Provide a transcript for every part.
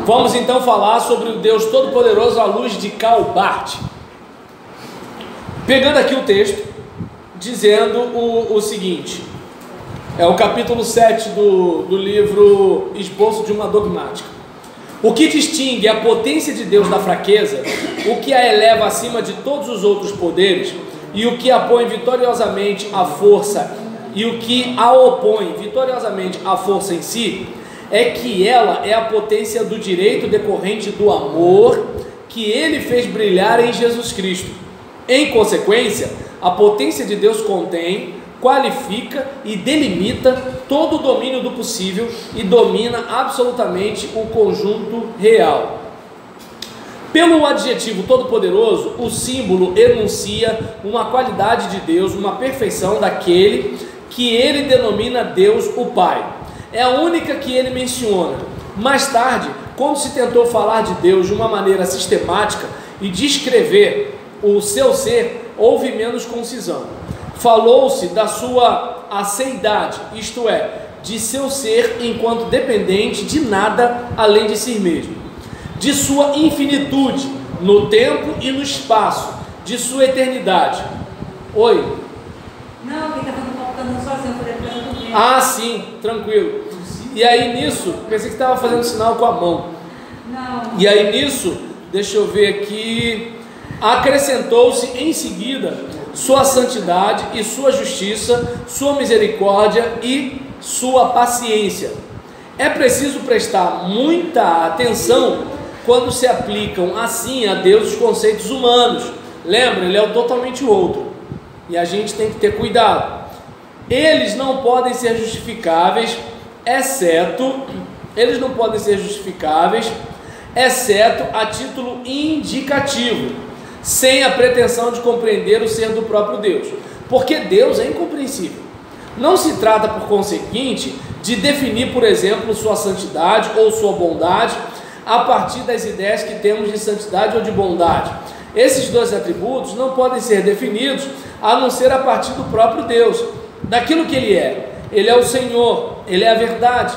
Vamos então falar sobre o Deus Todo-Poderoso à luz de Karl Barth. Pegando aqui o texto, dizendo o seguinte, é o capítulo 7 do livro Esboço de uma Dogmática. O que distingue a potência de Deus da fraqueza, o que a eleva acima de todos os outros poderes, e o que a põe vitoriosamente à força, e o que a opõe vitoriosamente à força em si, é que ela é a potência do direito decorrente do amor que ele fez brilhar em Jesus Cristo. Em consequência, a potência de Deus contém, qualifica e delimita todo o domínio do possível e domina absolutamente o conjunto real. Pelo adjetivo todo-poderoso, o símbolo enuncia uma qualidade de Deus, uma perfeição daquele que ele denomina Deus o Pai. É a única que ele menciona. Mais tarde, quando se tentou falar de Deus de uma maneira sistemática e descrever o seu ser, houve menos concisão. Falou-se da sua aceidade, isto é, de seu ser enquanto dependente de nada além de si mesmo, de sua infinitude no tempo e no espaço, de sua eternidade. Oi? Não, quem está falando sozinho, eu falei para você. Ah, sim, tranquilo. E aí nisso, pensei que estava fazendo sinal com a mão. Não. E aí nisso, deixa eu ver aqui, acrescentou-se em seguida sua santidade e sua justiça, sua misericórdia e sua paciência. É preciso prestar muita atenção quando se aplicam assim a Deus os conceitos humanos. Lembra, ele é o totalmente outro. E a gente tem que ter cuidado. Eles não podem ser justificáveis, exceto a título indicativo, sem a pretensão de compreender o ser do próprio Deus, porque Deus é incompreensível. Não se trata, por conseguinte, de definir, por exemplo, sua santidade ou sua bondade a partir das ideias que temos de santidade ou de bondade. Esses dois atributos não podem ser definidos a não ser a partir do próprio Deus, daquilo que Ele é. Ele é o Senhor, Ele é a verdade.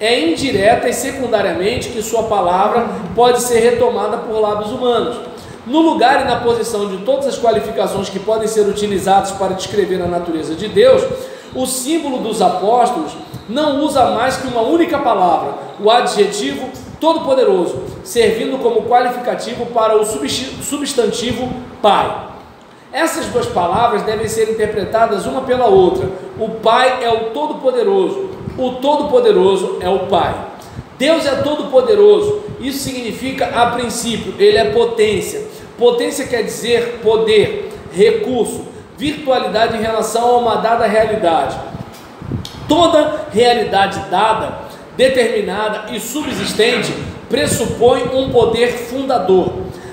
É indireta e secundariamente que sua palavra pode ser retomada por lábios humanos. No lugar e na posição de todas as qualificações que podem ser utilizadas para descrever a natureza de Deus, o símbolo dos apóstolos não usa mais que uma única palavra, o adjetivo todo-poderoso, servindo como qualificativo para o substantivo Pai. Essas duas palavras devem ser interpretadas uma pela outra. O Pai é o Todo-Poderoso, o Todo-Poderoso é o Pai. Deus é todo-poderoso, isso significa, a princípio, Ele é potência. Potência quer dizer poder, recurso, virtualidade em relação a uma dada realidade. Toda realidade dada, determinada e subsistente pressupõe um poder fundador.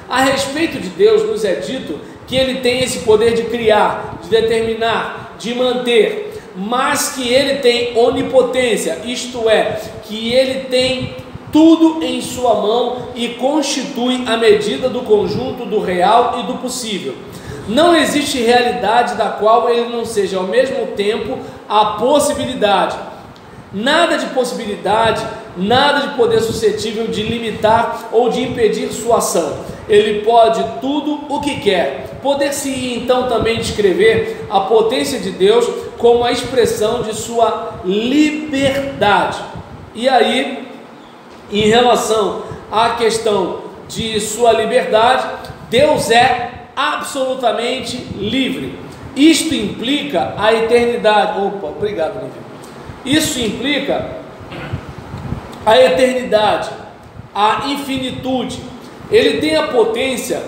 A respeito de Deus nos é dito que Ele tem esse poder de criar, de determinar, de manter, mas que Ele tem onipotência, isto é, que Ele tem tudo em sua mão e constitui a medida do conjunto do real e do possível. Não existe realidade da qual Ele não seja ao mesmo tempo a possibilidade. Nada de possibilidade, nada de poder suscetível de limitar ou de impedir sua ação. Ele pode tudo o que quer. Poder-se então também descrever a potência de Deus como a expressão de sua liberdade. E aí, em relação à questão de sua liberdade, Deus é absolutamente livre. Isto implica a eternidade. Opa, obrigado, Lívia. Isso implica a eternidade, a infinitude. Ele tem a potência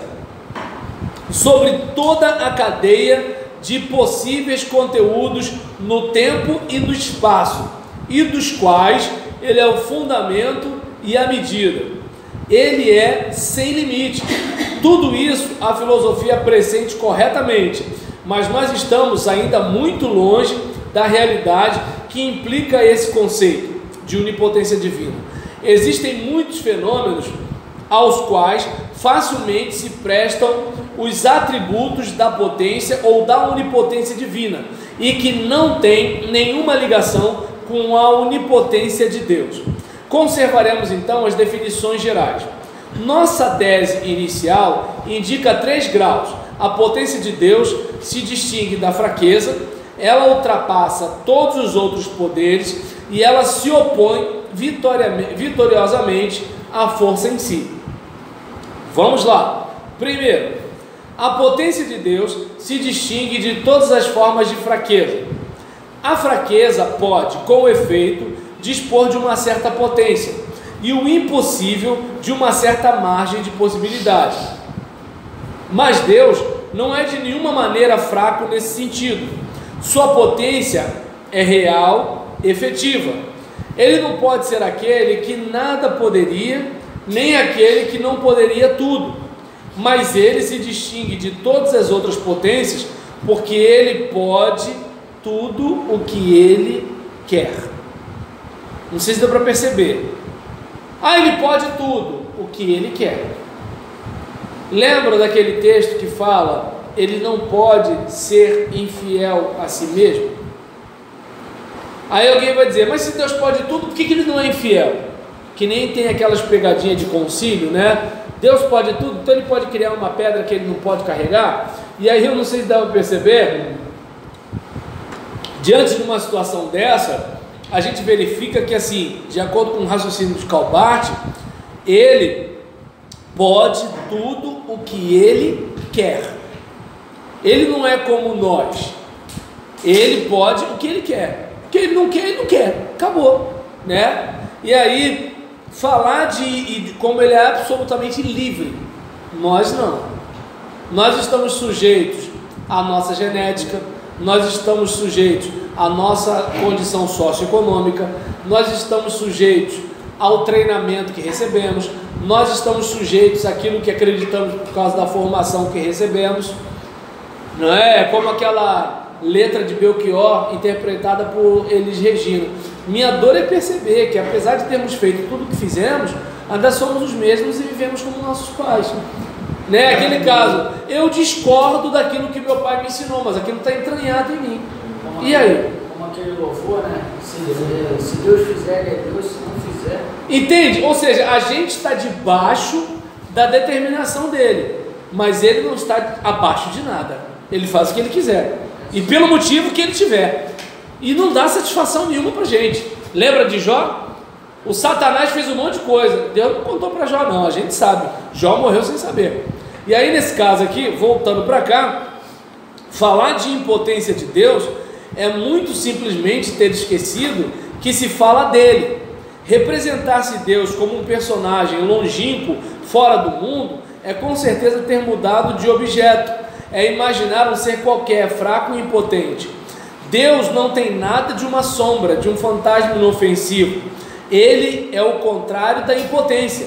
sobre toda a cadeia de possíveis conteúdos no tempo e no espaço, e dos quais Ele é o fundamento e a medida. Ele é sem limite. Tudo isso a filosofia pressente corretamente, mas nós estamos ainda muito longe da realidade que implica esse conceito de onipotência divina. Existem muitos fenômenos aos quais facilmente se prestam os atributos da potência ou da onipotência divina e que não têm nenhuma ligação com a onipotência de Deus. Conservaremos então as definições gerais. Nossa tese inicial indica 3 graus. A potência de Deus se distingue da fraqueza, ela ultrapassa todos os outros poderes e ela se opõe vitoriosamente à força em si. Vamos lá. Primeiro, a potência de Deus se distingue de todas as formas de fraqueza. A fraqueza pode, com efeito, dispor de uma certa potência e o impossível de uma certa margem de possibilidade. Mas Deus não é de nenhuma maneira fraco nesse sentido. Sua potência é real, efetiva. Ele não pode ser aquele que nada poderia, nem aquele que não poderia tudo. Mas ele se distingue de todas as outras potências porque ele pode tudo o que ele quer. Não sei se deu para perceber. Ele pode tudo o que ele quer. Lembra daquele texto que fala, ele não pode ser infiel a si mesmo? Aí alguém vai dizer, mas se Deus pode tudo, por que ele não é infiel? Que nem tem aquelas pegadinhas de concílio, né? Deus pode tudo, então ele pode criar uma pedra que ele não pode carregar? E aí eu não sei se dá para perceber, diante de uma situação dessa, a gente verifica que, assim, de acordo com o raciocínio de Calbart, ele pode tudo o que ele quer. Ele não é como nós. Ele pode o que ele quer. O que ele não quer. Acabou, né? E aí, falar de como ele é absolutamente livre. Nós não. Nós estamos sujeitos à nossa genética, nós estamos sujeitos à nossa condição socioeconômica, nós estamos sujeitos ao treinamento que recebemos, nós estamos sujeitos àquilo que acreditamos por causa da formação que recebemos. Não é como aquela letra de Belchior interpretada por Elis Regina. Minha dor é perceber que, apesar de termos feito tudo o que fizemos, ainda somos os mesmos e vivemos como nossos pais, né? Aquele caso, eu discordo daquilo que meu pai me ensinou, mas aquilo está entranhado em mim. E aí? Como aquele louvor, né? Se Deus fizer, é Deus, se não fizer... Entende? Ou seja, a gente está debaixo da determinação dele, mas ele não está abaixo de nada. Ele faz o que ele quiser, e pelo motivo que ele tiver, e não dá satisfação nenhuma para a gente. Lembra de Jó? O Satanás fez um monte de coisa, Deus não contou para Jó não, a gente sabe, Jó morreu sem saber. E aí nesse caso aqui, voltando para cá, falar de impotência de Deus é muito simplesmente ter esquecido que se fala dele. Representar-se Deus como um personagem longínquo, fora do mundo, é com certeza ter mudado de objeto, é imaginar um ser qualquer, fraco e impotente. Deus não tem nada de uma sombra, de um fantasma inofensivo. Ele é o contrário da impotência.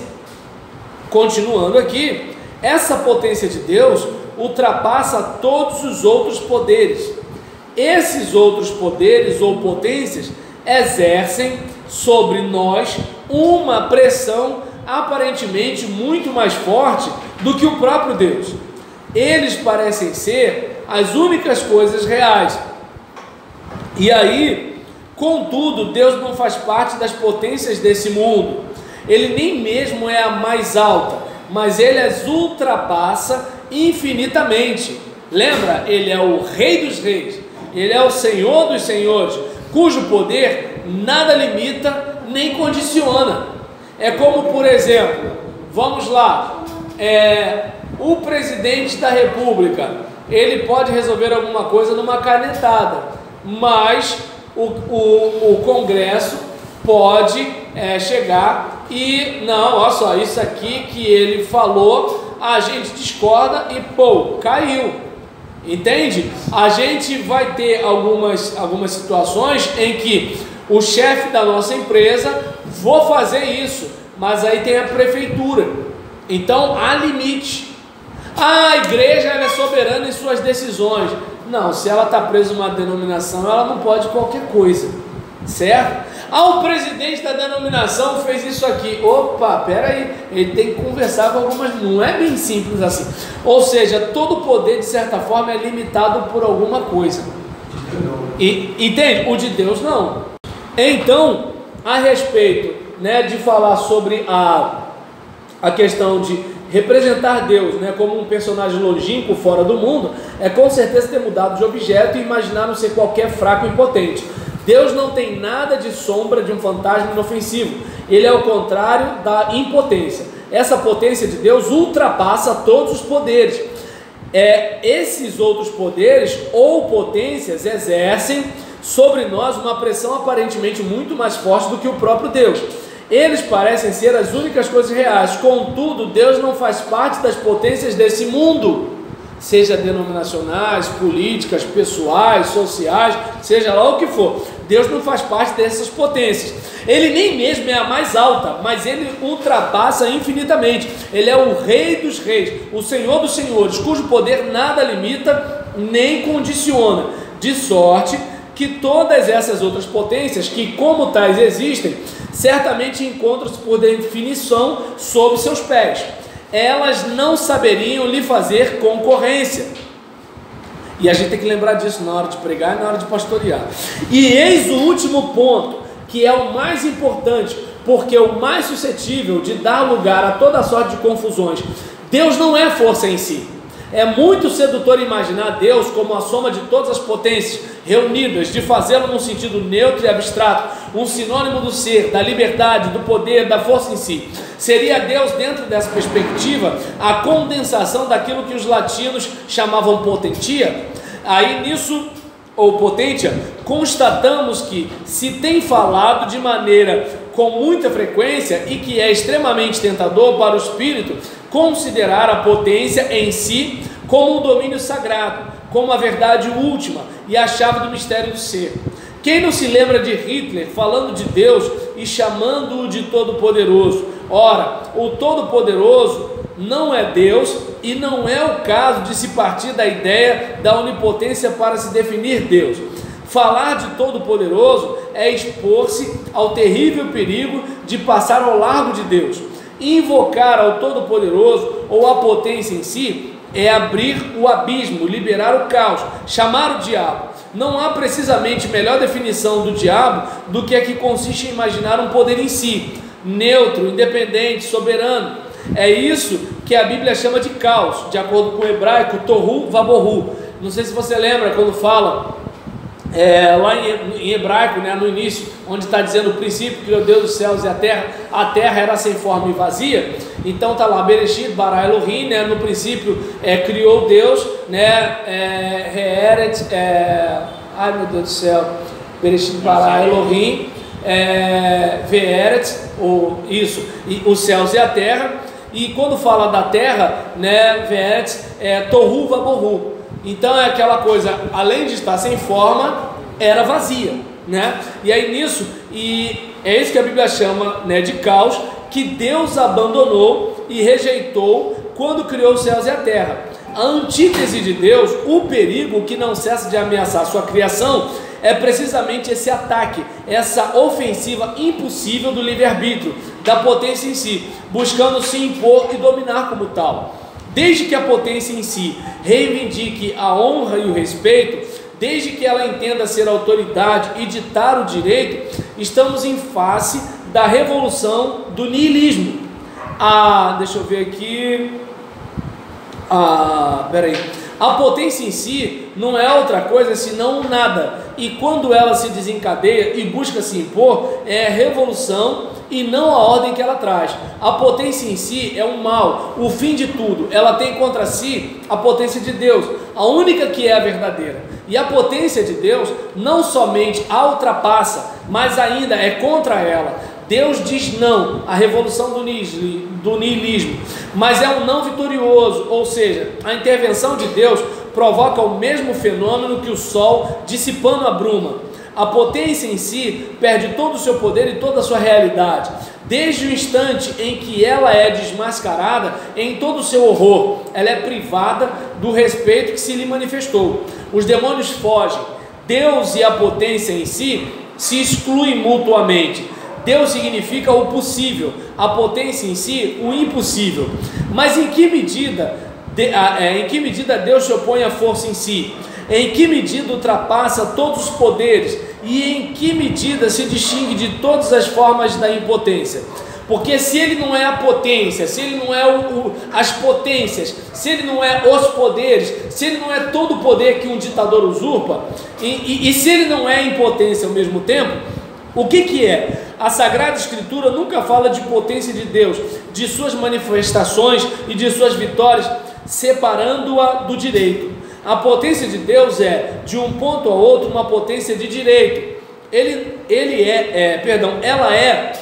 Continuando aqui, essa potência de Deus ultrapassa todos os outros poderes. Esses outros poderes ou potências exercem sobre nós uma pressão aparentemente muito mais forte do que o próprio Deus. Eles parecem ser as únicas coisas reais. E aí, contudo, Deus não faz parte das potências desse mundo. Ele nem mesmo é a mais alta, mas ele as ultrapassa infinitamente. Lembra? Ele é o Rei dos Reis, ele é o Senhor dos Senhores, cujo poder nada limita nem condiciona. É como, por exemplo, vamos lá, o presidente da República, ele pode resolver alguma coisa numa canetada, mas o Congresso pode chegar e, não, olha só, isso aqui que ele falou, a gente discorda e pô, caiu. Entende? A gente vai ter algumas situações em que o chefe da nossa empresa, vou fazer isso, mas aí tem a prefeitura, então há limite. A igreja ela é soberana em suas decisões. Não, se ela está presa numa denominação, ela não pode qualquer coisa, certo? O presidente da denominação fez isso aqui. Opa, peraí, ele tem que conversar com algumas. Não é bem simples assim. Ou seja, todo poder de certa forma é limitado por alguma coisa. Entende? O de Deus não. Então, a respeito né, de falar sobre a questão de representar Deus, né, como um personagem longínquo fora do mundo, é com certeza ter mudado de objeto e imaginar não ser qualquer fraco e impotente. Deus não tem nada de sombra de um fantasma inofensivo. Ele é o contrário da impotência. Essa potência de Deus ultrapassa todos os poderes. Esses outros poderes ou potências exercem sobre nós uma pressão aparentemente muito mais forte do que o próprio Deus. Eles parecem ser as únicas coisas reais. Contudo, Deus não faz parte das potências desse mundo, seja denominacionais, políticas, pessoais, sociais, seja lá o que for. Deus não faz parte dessas potências. Ele nem mesmo é a mais alta, mas ele ultrapassa infinitamente. Ele é o Rei dos Reis, o Senhor dos Senhores, cujo poder nada limita nem condiciona, de sorte que todas essas outras potências, que como tais existem, certamente encontram-se por definição sob seus pés. Elas não saberiam lhe fazer concorrência. E a gente tem que lembrar disso na hora de pregar e na hora de pastorear. E eis o último ponto, que é o mais importante, porque o mais suscetível de dar lugar a toda sorte de confusões. Deus não é força em si. É muito sedutor imaginar Deus como a soma de todas as potências reunidas, de fazê-lo num sentido neutro e abstrato, um sinônimo do ser, da liberdade, do poder, da força em si. Seria Deus, dentro dessa perspectiva, a condensação daquilo que os latinos chamavam potentia? Aí nisso, ou potentia, constatamos que se tem falado de maneira com muita frequência e que é extremamente tentador para o espírito considerar a potência em si como um domínio sagrado, como a verdade última e a chave do mistério do ser. Quem não se lembra de Hitler falando de Deus e chamando-o de Todo-Poderoso? Ora, o Todo-Poderoso não é Deus e não é o caso de se partir da ideia da onipotência para se definir Deus. Falar de Todo-Poderoso é expor-se ao terrível perigo de passar ao largo de Deus. Invocar ao Todo-Poderoso ou a potência em si é abrir o abismo, liberar o caos, chamar o diabo. Não há precisamente melhor definição do diabo do que a que consiste em imaginar um poder em si, neutro, independente, soberano. É isso que a Bíblia chama de caos, de acordo com o hebraico, tohu vabohu. Não sei se você lembra quando fala lá em hebraico, né, no início, onde está dizendo o princípio criou Deus dos céus e a terra era sem forma e vazia. Então está lá Bereshit bara Elohim, né, no princípio criou Deus, né, ai meu Deus do céu, Bereshit bara Elohim, ve'eret, isso, e os céus e a terra. E quando fala da terra, né, ve'eret, tohu vabohu. Então é aquela coisa, além de estar sem forma, era vazia, né? E aí nisso, e é isso que a Bíblia chama, né, de caos, que Deus abandonou e rejeitou quando criou os céus e a terra. A antítese de Deus, o perigo que não cessa de ameaçar sua criação, é precisamente esse ataque, essa ofensiva impossível do livre-arbítrio, da potência em si, buscando se impor e dominar como tal. Desde que a potência em si reivindique a honra e o respeito, desde que ela entenda ser autoridade e ditar o direito, estamos em face da revolução do niilismo. Deixa eu ver aqui. A potência em si não é outra coisa senão nada. E quando ela se desencadeia e busca se impor, é revolução e não a ordem que ela traz. A potência em si é um mal, o fim de tudo. Ela tem contra si a potência de Deus, a única que é a verdadeira. E a potência de Deus não somente a ultrapassa, mas ainda é contra ela. Deus diz não à revolução do niilismo, mas é um não vitorioso, ou seja, a intervenção de Deus provoca o mesmo fenômeno que o sol dissipando a bruma. A potência em si perde todo o seu poder e toda a sua realidade, desde o instante em que ela é desmascarada em todo o seu horror. Ela é privada do respeito que se lhe manifestou. Os demônios fogem. Deus e a potência em si se excluem mutuamente. Deus significa o possível, a potência em si o impossível. Mas em que medida Deus se opõe à força em si? Em que medida ultrapassa todos os poderes E em que medida se distingue de todas as formas da impotência? Porque se ele não é a potência, se ele não é as potências, se ele não é os poderes, se ele não é todo o poder que um ditador usurpa, e se ele não é impotência ao mesmo tempo, o que é? A Sagrada Escritura nunca fala de potência de Deus, de suas manifestações e de suas vitórias, separando-a do direito. A potência de Deus é, de um ponto a outro, uma potência de direito. Ela é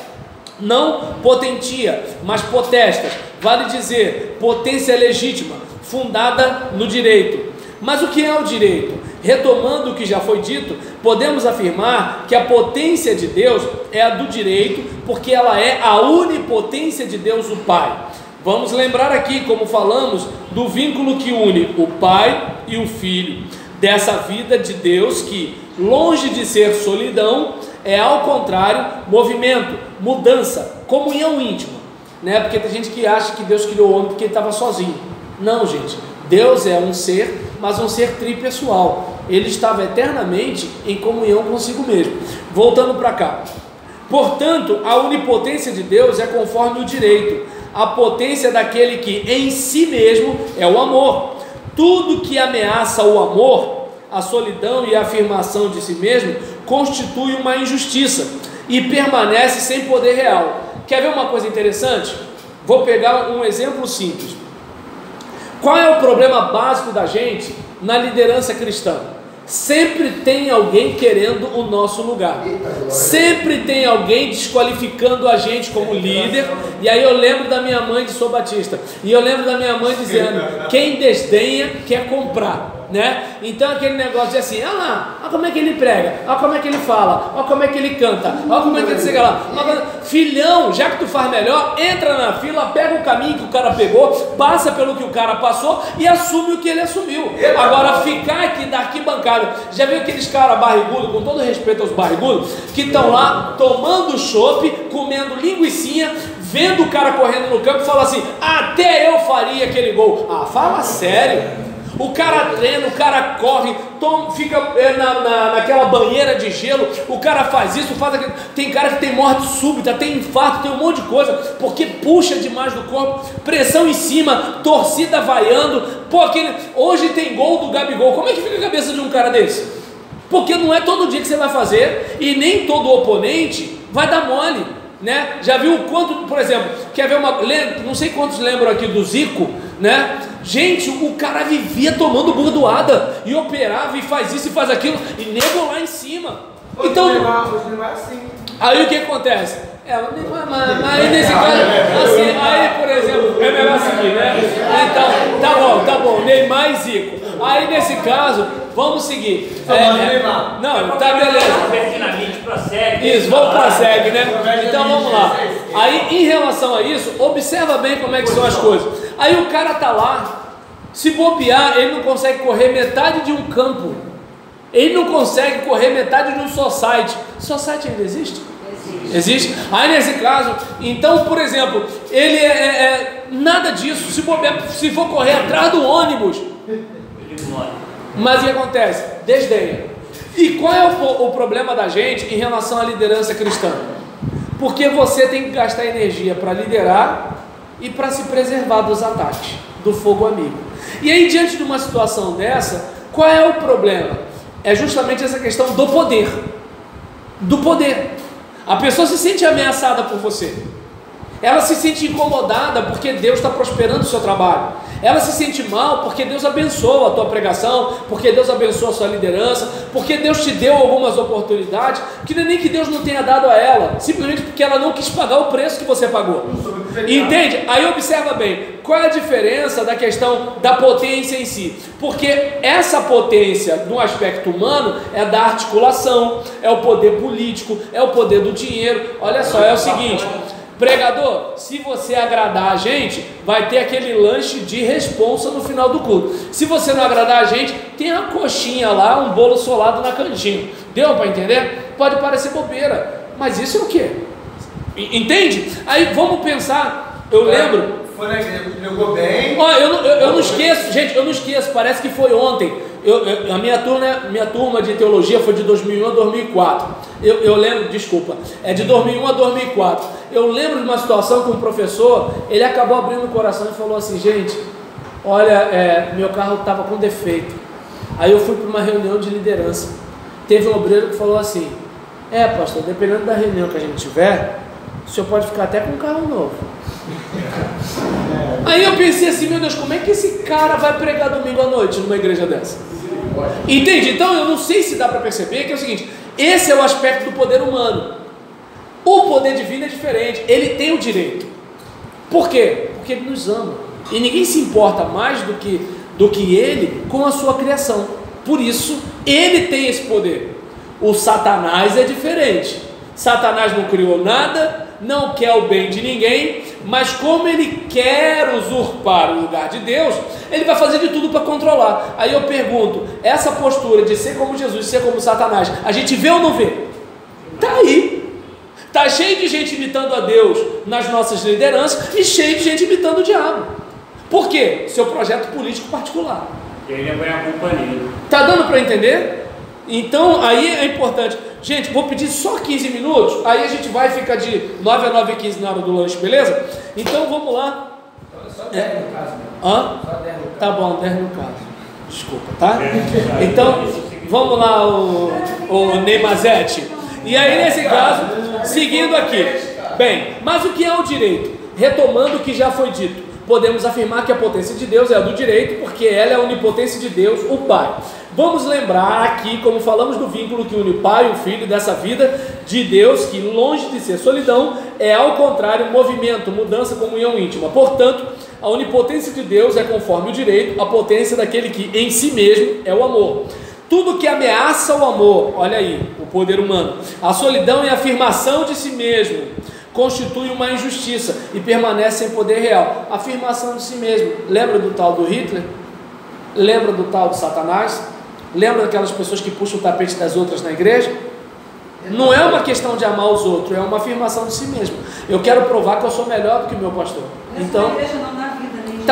não potentia, mas potestas, vale dizer, potência legítima, fundada no direito. Mas o que é o direito? Retomando o que já foi dito, podemos afirmar que a potência de Deus é a do direito, porque ela é a onipotência de Deus o Pai. Vamos lembrar aqui, como falamos, do vínculo que une o Pai e o Filho, dessa vida de Deus que, longe de ser solidão, é ao contrário, movimento, mudança, comunhão íntima, né? Porque tem gente que acha que Deus criou o homem porque ele estava sozinho. Não, gente, Deus é um ser, mas um ser tripessoal. Ele estava eternamente em comunhão consigo mesmo. Voltando para cá. Portanto, a onipotência de Deus é conforme o direito, a potência daquele que em si mesmo é o amor. Tudo que ameaça o amor, a solidão e a afirmação de si mesmo, constitui uma injustiça e permanece sem poder real. Quer ver uma coisa interessante? Vou pegar um exemplo simples. Qual é o problema básico da gente na liderança cristã? Sempre tem alguém querendo o nosso lugar. Sempre tem alguém desqualificando a gente como líder. E aí eu lembro da minha mãe de Sou Batista. E eu lembro da minha mãe dizendo: quem desdenha quer comprar. Né? Então aquele negócio de assim, olha lá, olha como é que ele prega, olha como é que ele fala, olha como é que ele canta, olha como é que ele chega lá. Filhão, já que tu faz melhor, entra na fila, pega o caminho que o cara pegou, passa pelo que o cara passou e assume o que ele assumiu. Agora ficar aqui da arquibancada, já viu aqueles caras barrigudos, com todo respeito aos barrigudos, que estão lá tomando chopp, comendo linguicinha, vendo o cara correndo no campo e fala assim: até eu faria aquele gol. Ah, fala sério. O cara treina, o cara corre, fica naquela banheira de gelo, o cara faz isso, faz aquilo. Tem cara que tem morte súbita, tem infarto, tem um monte de coisa, porque puxa demais do corpo, pressão em cima, torcida vaiando. Pô, hoje tem gol do Gabigol. Como é que fica a cabeça de um cara desse? Porque não é todo dia que você vai fazer, e nem todo oponente vai dar mole, né? Já viu o quanto, por exemplo, quer ver não sei quantos lembram aqui do Zico, né? Gente, o cara vivia tomando bordoada e operava e faz isso e faz aquilo e nego lá em cima. Então, aí o que acontece? Aí nesse caso, assim, aí por exemplo, é melhor seguir, né? Então, tá bom, Neymar e Zico. Aí nesse caso, vamos seguir. Não, tá beleza. Isso, vamos pra SEG, né? Então vamos lá. Aí em relação a isso, observa bem como é que são as coisas. Aí o cara tá lá, se bobear, ele não consegue correr metade de um campo. Ele não consegue correr metade de um society. Society ainda existe? Existe? Aí nesse caso, então, por exemplo, ele nada disso. Se bobear, se for correr atrás do ônibus, mas o que acontece? Desdenha. E qual é o problema da gente em relação à liderança cristã? Porque você tem que gastar energia para liderar e para se preservar dos ataques do fogo amigo. E aí, diante de uma situação dessa, qual é o problema? É justamente essa questão do poder. Do poder. A pessoa se sente ameaçada por você. Ela se sente incomodada porque Deus está prosperando o seu trabalho. Ela se sente mal porque Deus abençoa a tua pregação, porque Deus abençoa a sua liderança, porque Deus te deu algumas oportunidades que nem que Deus não tenha dado a ela, simplesmente porque ela não quis pagar o preço que você pagou. Entende? Aí observa bem, qual é a diferença da questão da potência em si? Porque essa potência no aspecto humano é da articulação, é o poder político, é o poder do dinheiro. Olha só, é o seguinte: pregador, se você agradar a gente, vai ter aquele lanche de responsa no final do culto. Se você não agradar a gente, tem uma coxinha lá, um bolo solado na cantinha. Deu para entender? Pode parecer bobeira, mas isso é o quê? Entende? Aí vamos pensar, eu lembro... Foi na igreja, jogou bem. Ó, eu não esqueço, gente, eu não esqueço, parece que foi ontem. a minha turma de teologia foi de 2001 a 2004. Eu lembro, desculpa, é de 2001 a 2004. Eu lembro de uma situação que um professor, ele acabou abrindo o coração e falou assim: gente, olha, meu carro estava com defeito. Aí eu fui para uma reunião de liderança. Teve um obreiro que falou assim: pastor, dependendo da reunião que a gente tiver, o senhor pode ficar até com um carro novo. Aí eu pensei assim: meu Deus, como é que esse cara vai pregar domingo à noite numa igreja dessa? Entende? Então eu não sei se dá para perceber que é o seguinte: esse é o aspecto do poder humano. O poder divino é diferente, ele tem o direito. Por quê? Porque ele nos ama. E ninguém se importa mais do que ele com a sua criação. Por isso, ele tem esse poder. O Satanás é diferente. Satanás não criou nada, não quer o bem de ninguém, mas como ele quer usurpar o lugar de Deus, ele vai fazer de tudo para controlar. Aí eu pergunto: essa postura de ser como Jesus, ser como Satanás, a gente vê ou não vê? Está aí. Está cheio de gente imitando a Deus nas nossas lideranças e cheio de gente imitando o diabo. Por quê? Seu projeto político particular. E ele põe a culpa nele. Está dando para entender? Então aí é importante. Gente, vou pedir só 15 minutos, aí a gente vai ficar de 9 a 9h15 na hora do lanche, beleza? Então vamos lá. Só 10 no caso. Hã? Só 10 no caso. Tá bom, 10 no caso. Desculpa, tá? Então, vamos lá, o Neymazete. E aí, nesse caso, seguindo aqui. Bem, mas o que é o direito? Retomando o que já foi dito, podemos afirmar que a potência de Deus é a do direito, porque ela é a onipotência de Deus, o Pai. Vamos lembrar aqui, como falamos do vínculo que une o Pai e o Filho dessa vida de Deus, que longe de ser solidão, é ao contrário movimento, mudança, comunhão íntima. Portanto, a onipotência de Deus é conforme o direito, a potência daquele que em si mesmo é o amor. Tudo que ameaça o amor, olha aí, o poder humano, a solidão e a afirmação de si mesmo, constitui uma injustiça e permanece sem poder real. Afirmação de si mesmo. Lembra do tal do Hitler? Lembra do tal de Satanás? Lembra daquelas pessoas que puxam o tapete das outras na igreja? Não é uma questão de amar os outros, é uma afirmação de si mesmo. Eu quero provar que eu sou melhor do que o meu pastor. Então,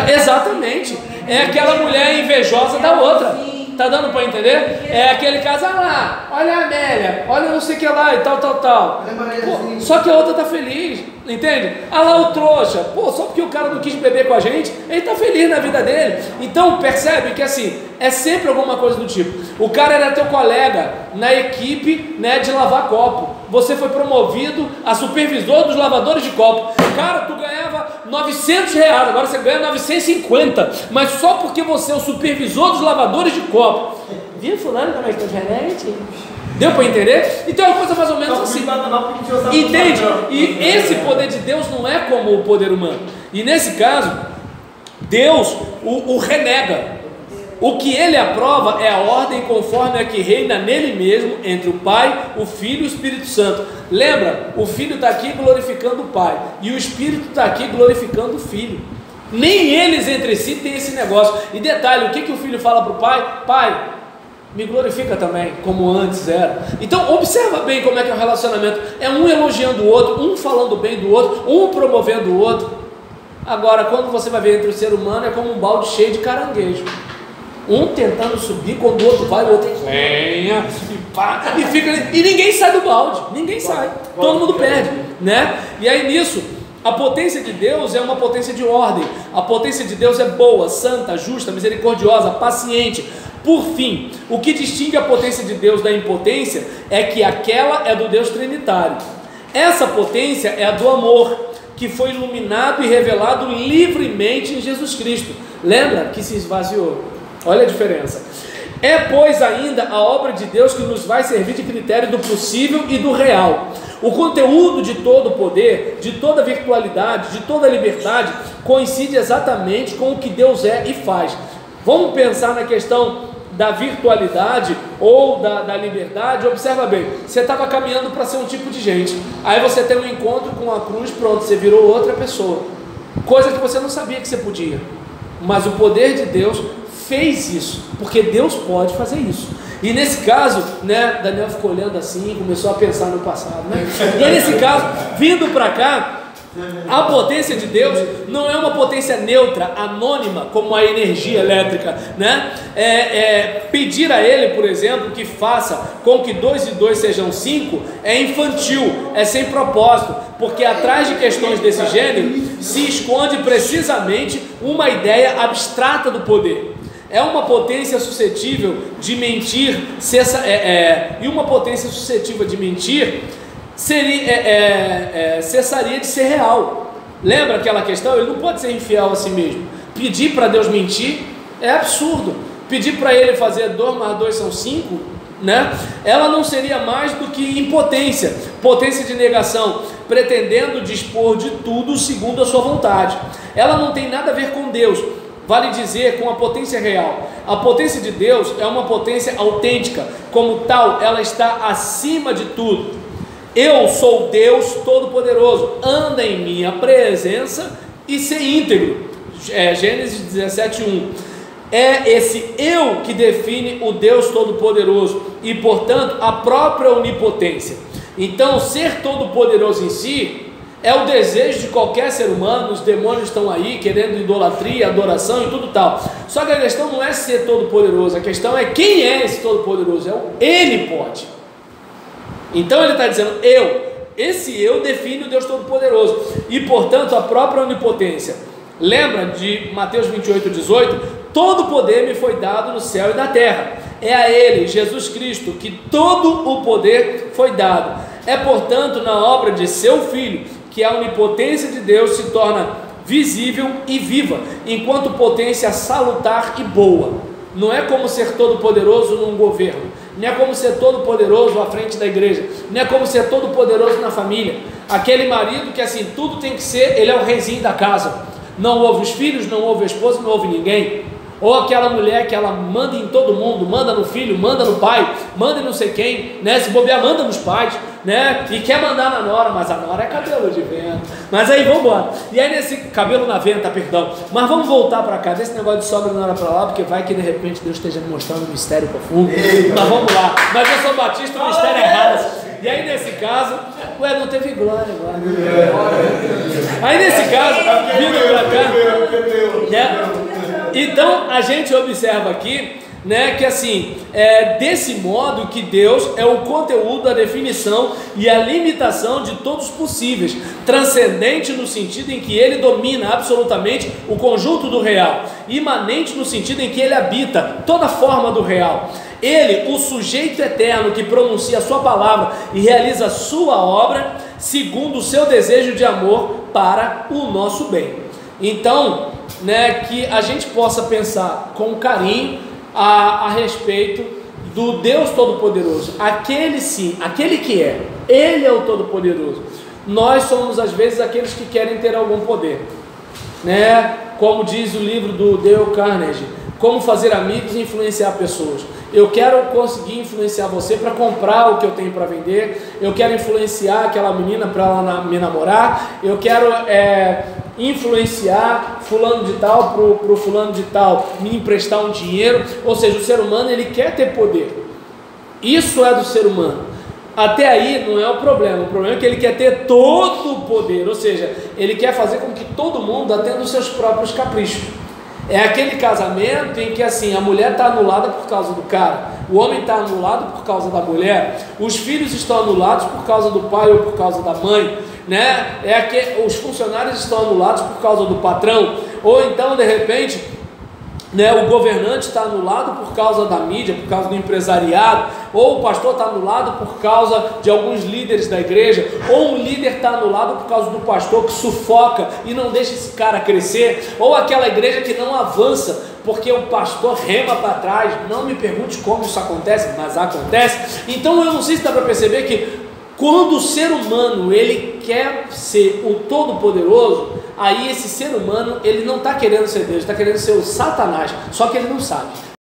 exatamente. É aquela mulher invejosa da outra. Tá dando para entender? É aquele caso: lá, olha a Amélia, olha não sei o que lá e tal. Pô, só que a outra tá feliz, entende? Lá o trouxa, só porque o cara não quis beber com a gente, ele tá feliz na vida dele. Então percebe que assim, é sempre alguma coisa do tipo: o cara era teu colega na equipe, né, de lavar copo, você foi promovido a supervisor dos lavadores de copo. Cara, tu ganhava R$900, agora você ganha 950, mas só porque você é o supervisor dos lavadores de copo. Viu fulano como é que tá diferente? Deu para entender? Então é uma coisa mais ou menos assim. Entende? E esse poder de Deus não é como o poder humano. E nesse caso, Deus o renega. O que ele aprova é a ordem conforme a que reina nele mesmo, entre o Pai, o Filho e o Espírito Santo. Lembra? O Filho está aqui glorificando o Pai, e o Espírito está aqui glorificando o Filho. Nem eles entre si têm esse negócio. E detalhe, o que o Filho fala para o Pai? Pai, me glorifica também, como antes era. Então observa bem como é que é o relacionamento. É um elogiando o outro, um falando bem do outro, um promovendo o outro. Agora, quando você vai ver entre o ser humano, é como um balde cheio de caranguejo. Um tentando subir, quando o outro vai, o outro venha, e pá, e fica, e ninguém sai do balde, ninguém sai, todo mundo perde, né? E aí nisso, a potência de Deus é uma potência de ordem. A potência de Deus é boa, santa, justa, misericordiosa, paciente. Por fim, o que distingue a potência de Deus da impotência é que aquela é do Deus trinitário. Essa potência é a do amor, que foi iluminado e revelado livremente em Jesus Cristo. Lembra que se esvaziou? Olha a diferença. É, pois, ainda a obra de Deus que nos vai servir de critério do possível e do real. O conteúdo de todo o poder, de toda a virtualidade, de toda a liberdade, coincide exatamente com o que Deus é e faz. Vamos pensar na questão da virtualidade ou da liberdade. Observa bem, você estava caminhando para ser um tipo de gente, aí você tem um encontro com a cruz, pronto, você virou outra pessoa, coisa que você não sabia que você podia, mas o poder de Deus fez isso, porque Deus pode fazer isso. E nesse caso, né, Daniel ficou olhando assim, começou a pensar no passado, né? E aí, nesse caso, vindo para cá, A potência de Deus não é uma potência neutra, anônima, como a energia elétrica, né? Pedir a Ele, por exemplo, que faça com que 2 e 2 sejam 5 é infantil, é sem propósito, porque atrás de questões desse gênero se esconde precisamente uma ideia abstrata do poder. É uma potência suscetível de mentir, e uma potência suscetível de mentir cessaria de ser real. Lembra aquela questão? Ele não pode ser infiel a si mesmo. Pedir para Deus mentir é absurdo. Pedir para Ele fazer 2 mais 2 são 5, né? Ela não seria mais do que impotência, potência de negação, pretendendo dispor de tudo segundo a sua vontade. Ela não tem nada a ver com Deus, vale dizer, com a potência real. A potência de Deus é uma potência autêntica, como tal, ela está acima de tudo. Eu sou Deus Todo-Poderoso, anda em minha presença e ser íntegro. Gênesis 17:1. É esse eu que define o Deus Todo-Poderoso e, portanto, a própria onipotência. Então, ser todo-poderoso em si é o desejo de qualquer ser humano. Os demônios estão aí querendo idolatria, adoração e tudo tal. Só que a questão não é ser todo-poderoso, a questão é quem é esse todo-poderoso. Ele pode. Então ele está dizendo esse eu define o Deus Todo-Poderoso e, portanto, a própria onipotência. Lembra de Mateus 28:18? Todo poder me foi dado no céu e na terra. É a Ele, Jesus Cristo, que todo o poder foi dado. É, portanto, na obra de seu Filho que a onipotência de Deus se torna visível e viva, enquanto potência salutar e boa. Não é como ser todo-poderoso num governo, não é como ser todo-poderoso à frente da igreja, não é como ser todo-poderoso na família. Aquele marido que assim, tudo tem que ser, ele é o reizinho da casa, não ouve os filhos, não ouve a esposa, não ouve ninguém. Ou aquela mulher que ela manda em todo mundo, manda no filho, manda no pai, manda em não sei quem, né? Se bobear, manda nos pais, né? E quer mandar na nora, mas a nora é cabelo de vento. Mas aí vamos embora. E aí nesse cabelo na venta, perdão. Mas vamos voltar para cá, desse negócio de sogra e nora para lá, porque vai que de repente Deus esteja me mostrando um mistério profundo. Mas vamos lá. Mas eu sou batista, o mistério é raso. E aí nesse caso, não teve glória agora. Aí nesse caso, vindo para cá, né? Então a gente observa aqui, né, que assim, desse modo que Deus é o conteúdo, a definição e a limitação de todos os possíveis, transcendente no sentido em que Ele domina absolutamente o conjunto do real, imanente no sentido em que Ele habita toda forma do real. Ele, o sujeito eterno que pronuncia a sua palavra e realiza a sua obra segundo o seu desejo de amor para o nosso bem. Então, né, que a gente possa pensar com carinho a respeito do Deus Todo-Poderoso, aquele sim, aquele que é, Ele é o Todo-Poderoso. Nós somos às vezes aqueles que querem ter algum poder, né? Como diz o livro do Dale Carnegie, Como Fazer Amigos e Influenciar Pessoas. Eu quero conseguir influenciar você para comprar o que eu tenho para vender, eu quero influenciar aquela menina para ela me namorar, eu quero influenciar fulano de tal para o fulano de tal me emprestar um dinheiro. Ou seja, o ser humano ele quer ter poder, isso é do ser humano. Até aí não é o problema é que ele quer ter todo o poder, ou seja, ele quer fazer com que todo mundo atenda os seus próprios caprichos. É aquele casamento em que assim, a mulher está anulada por causa do cara, o homem está anulado por causa da mulher, os filhos estão anulados por causa do pai ou por causa da mãe, né? Os funcionários estão anulados por causa do patrão, ou então de repente, né, o governante está anulado por causa da mídia, por causa do empresariado, ou o pastor está anulado por causa de alguns líderes da igreja, ou um líder está anulado por causa do pastor que sufoca e não deixa esse cara crescer, ou aquela igreja que não avança porque o pastor rema para trás. Não me pergunte como isso acontece, mas acontece. Então eu não sei se dá para perceber que quando o ser humano ele quer ser o Todo-Poderoso, aí esse ser humano ele não está querendo ser Deus, está querendo ser o Satanás, só que ele não sabe.